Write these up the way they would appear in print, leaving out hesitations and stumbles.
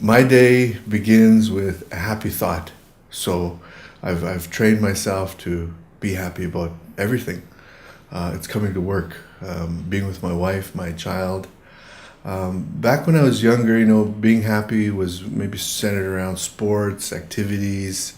My day begins with a happy thought. So I've trained myself to be happy about everything. It's coming to work, being with my wife, my child. Back when I was younger, being happy was maybe centered around sports, activities,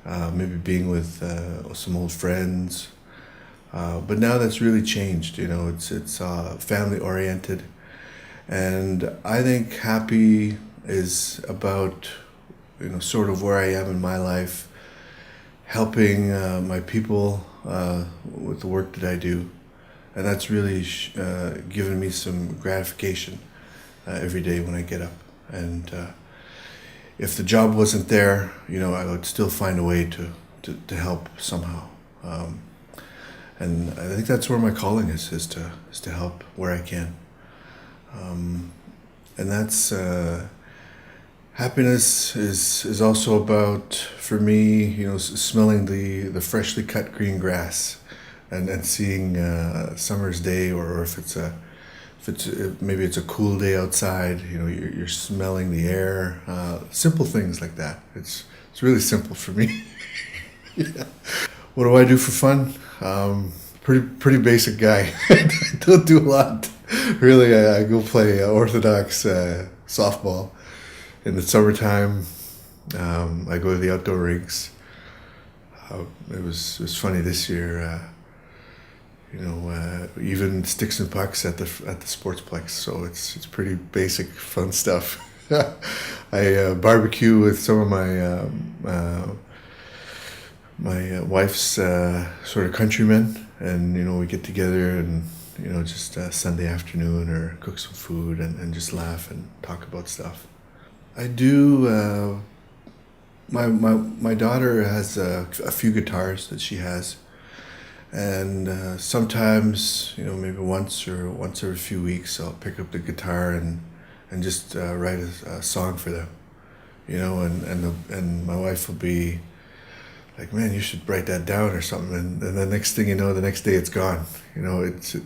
maybe being with some old friends. But now that's really changed. It's family oriented, and I think happy is about sort of where I am in my life, helping my people with the work that I do, and that's really given me some gratification every day when I get up. And if the job wasn't there, I would still find a way to help somehow. And I think that's where my calling is to help where I can. And that's happiness is also about, for me, smelling the freshly cut green grass, and seeing summer's day, or if it's maybe it's a cool day outside, you're smelling the air, simple things like that. It's really simple for me. Yeah. What do I do for fun? Pretty basic guy. I don't do a lot. Really, I go play orthodox softball in the summertime. I go to the outdoor rinks. It was funny this year. Even sticks and pucks at the sportsplex. So it's pretty basic, fun stuff. I barbecue with some of my wife's sort of countrymen, and we get together and just Sunday afternoon, or cook some food and just laugh and talk about stuff. I do. My daughter has a few guitars that she has, and sometimes maybe once every few weeks I'll pick up the guitar and just write a song for them, and my wife will be like, man, you should write that down or something. And the next thing you know, the next day it's gone. It's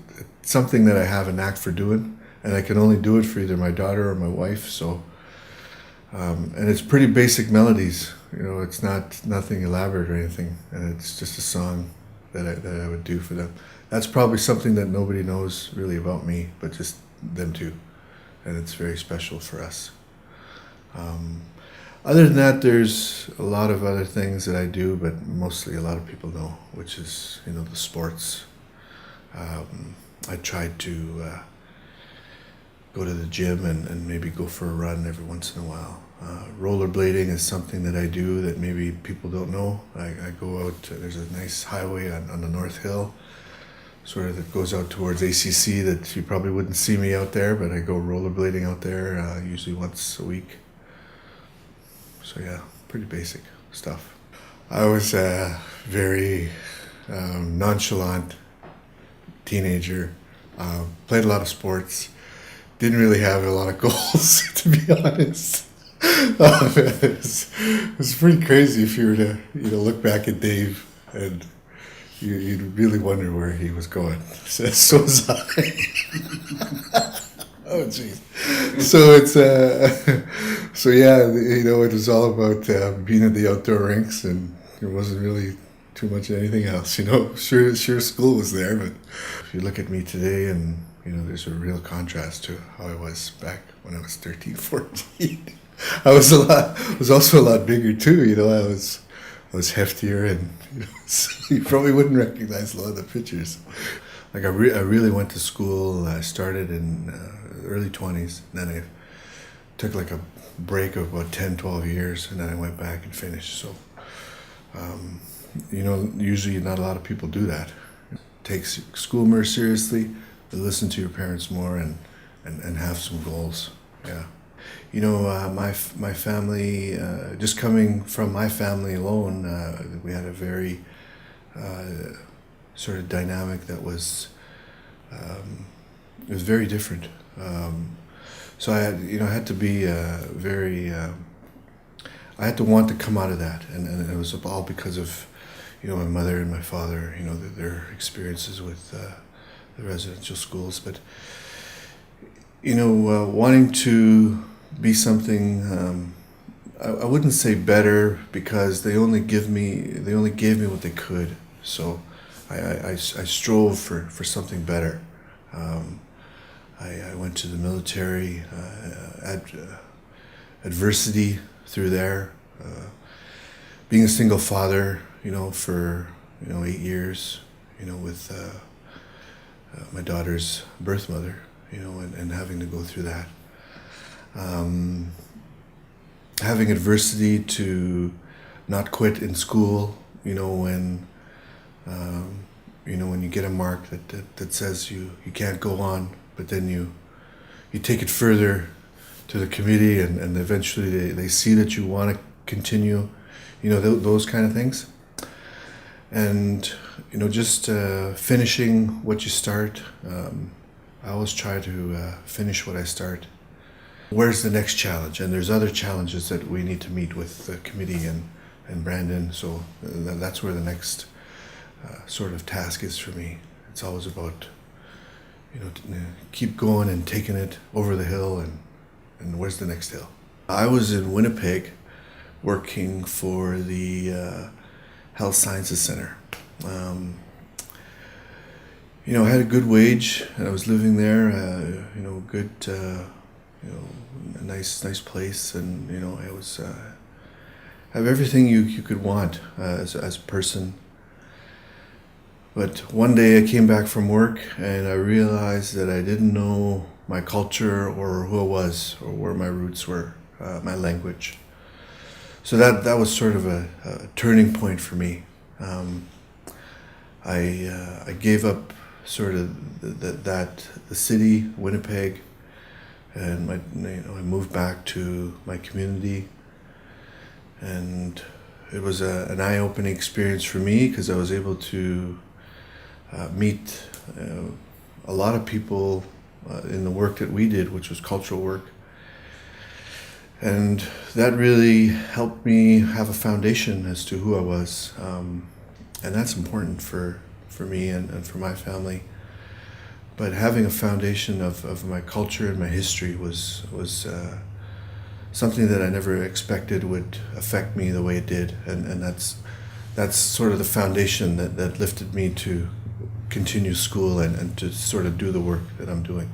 something that I have a knack for doing, and I can only do it for either my daughter or my wife. So, and it's pretty basic melodies. It's nothing elaborate or anything, and it's just a song that I would do for them. That's probably something that nobody knows really about me, but just them two, and it's very special for us. Other than that, there's a lot of other things that I do, but mostly a lot of people know, which is, the sports. I tried to go to the gym and maybe go for a run every once in a while. Rollerblading is something that I do that maybe people don't know. I go out, there's a nice highway on the North Hill, sort of that goes out towards ACC, that you probably wouldn't see me out there, but I go rollerblading out there usually once a week. So yeah, pretty basic stuff. I was a very nonchalant teenager, played a lot of sports, didn't really have a lot of goals, to be honest. It was pretty crazy if you were to look back at Dave, and you'd really wonder where he was going. So was I. Oh jeez. So it's so yeah, it was all about being at the outdoor rinks, and there wasn't really too much of anything else. Sure, school was there, but if you look at me today, and there's a real contrast to how I was back when I was 13, 14. I was also a lot bigger too. I was heftier, and so you probably wouldn't recognize a lot of the pictures. Like I really went to school. I started in early 20s, and then I took like a break of about 10, 12 years, and then I went back and finished. So, usually not a lot of people do that. Take school more seriously, listen to your parents more, and have some goals. Yeah. My family, just coming from my family alone, we had a very sort of dynamic that was it was very different. So I had to be very. I had to want to come out of that, and it was all because of, my mother and my father, their experiences with the residential schools. But wanting to be something. I wouldn't say better because they only gave me what they could. So I strove for something better. Um, I went to the military, adversity through there. Being a single father, for 8 years, with my daughter's birth mother, and having to go through that. Um, Having adversity to not quit in school, when you get a mark that says you can't go on, but then you take it further to the committee, and eventually they see that you want to continue, those kind of things. And, just finishing what you start. I always try to finish what I start. Where's the next challenge? And there's other challenges that we need to meet with the committee and Brandon. So that's where the next sort of task is for me. It's always about, keep going and taking it over the hill, and where's the next hill? I was in Winnipeg working for the Health Sciences Center. I had a good wage, and I was living there. Good, a nice place, and I was have everything you could want as a person. But one day I came back from work, and I realized that I didn't know my culture or who I was or where my roots were, my language. So that was sort of a turning point for me. I gave up sort of the city, Winnipeg, and I moved back to my community, and it was an eye-opening experience for me because I was able to meet a lot of people in the work that we did, which was cultural work. And that really helped me have a foundation as to who I was. And that's important for me and for my family. But having a foundation of my culture and my history was something that I never expected would affect me the way it did. And that's sort of the foundation that lifted me to continue school and to sort of do the work that I'm doing.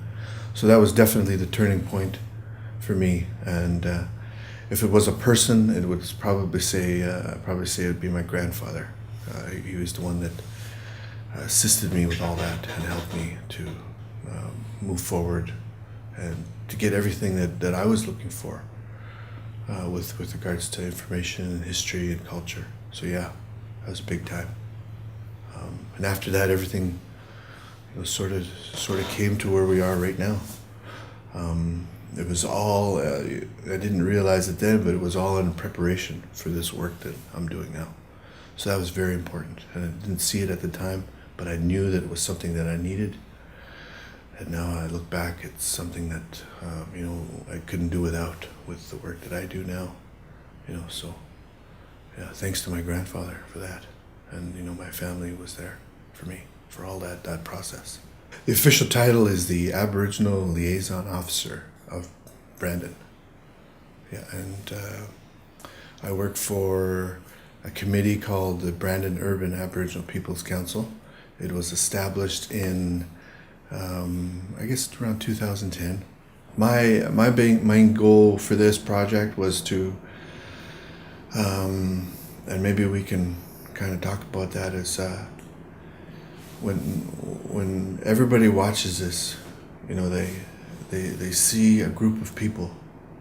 So that was definitely the turning point for me. And if it was a person, it would probably say it would be my grandfather. He was the one that assisted me with all that and helped me to move forward and to get everything that I was looking for with regards to information and history and culture. So yeah, that was big time. And after that, everything sort of came to where we are right now. It was all, I didn't realize it then, but it was all in preparation for this work that I'm doing now. So that was very important. And I didn't see it at the time, but I knew that it was something that I needed. And now I look back, it's something that, I couldn't do without with the work that I do now. So yeah, thanks to my grandfather for that. And, my family was there for me, for all that process. The official title is the Aboriginal Liaison Officer of Brandon. Yeah, and I work for a committee called the Brandon Urban Aboriginal Peoples Council. It was established in, I guess around 2010. My main goal for this project was to, and maybe we can kind of talk about that, is when everybody watches this, they see a group of people,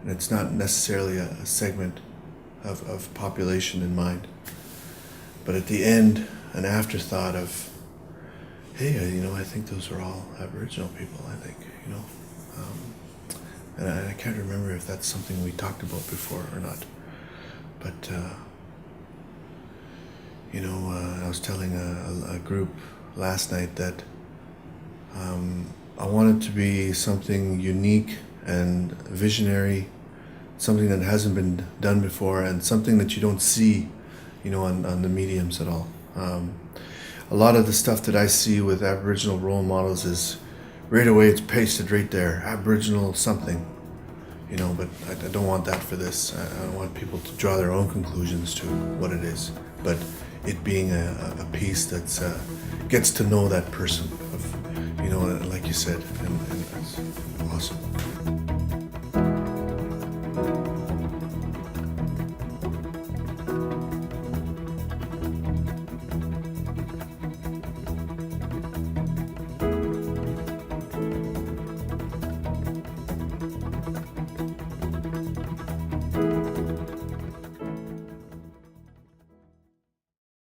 and it's not necessarily a segment of population in mind, but at the end, an afterthought of, hey, I think those are all Aboriginal people, I think, and I can't remember if that's something we talked about before or not, but I was telling a group last night that I want it to be something unique and visionary, something that hasn't been done before, and something that you don't see, on the mediums at all. A lot of the stuff that I see with Aboriginal role models is right away it's pasted right there, Aboriginal something, But I don't want that for this. I want people to draw their own conclusions to what it is. But it being a piece that's gets to know that person, like you said, and that's awesome.